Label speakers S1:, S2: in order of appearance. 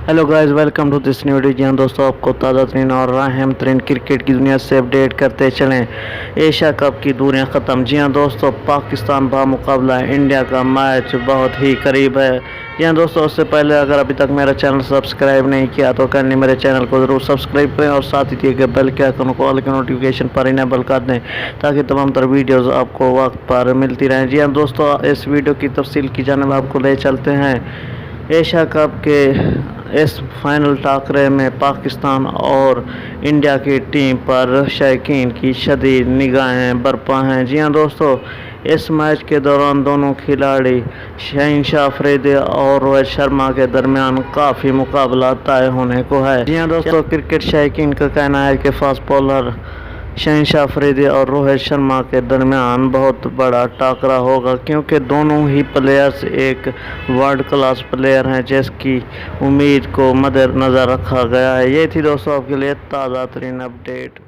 S1: Hello guys, welcome to this new video. जी हाँ दोस्तों, आपको ताज़ा तरीन और अहम तरीन क्रिकेट की दुनिया से अपडेट करते चलें। एशिया कप की दूरियां ख़त्म। जी हाँ दोस्तों, पाकिस्तान मुकाबला इंडिया का मैच बहुत ही करीब है। जी हाँ दोस्तों, उससे पहले अगर अभी तक मेरा चैनल सब्सक्राइब नहीं किया तो करने मेरे चैनल को ज़रूर सब्सक्राइब करें और साथ ही दिए गए बेल के आइकन को ऑल के नोटिफिकेशन पर इनेबल कर दें ताकि तमाम तरह वीडियोज़ आपको वक्त पर मिलती रहें। जी हाँ दोस्तों, इस वीडियो की तफसील की जानिब आपको ले चलते हैं। एशिया कप के इस फाइनल टाकरे में पाकिस्तान और इंडिया की टीम पर शौकीन की शदीद निगाहें बरपा हैं। जी हाँ दोस्तों, इस मैच के दौरान दोनों खिलाड़ी शहनशाह अफरीदी और रोहित शर्मा के दरमियान काफ़ी मुकाबला तय होने को है। जी हाँ दोस्तों, क्रिकेट शौकीन का कहना है कि फास्ट बॉलर शहनशाह अफरीदी और रोहित शर्मा के दरमियान बहुत बड़ा टाकरा होगा क्योंकि दोनों ही प्लेयर्स एक वर्ल्ड क्लास प्लेयर हैं जिसकी उम्मीद को मद्देनज़र रखा गया है। ये थी दोस्तों आपके लिए ताज़ा तरीन अपडेट।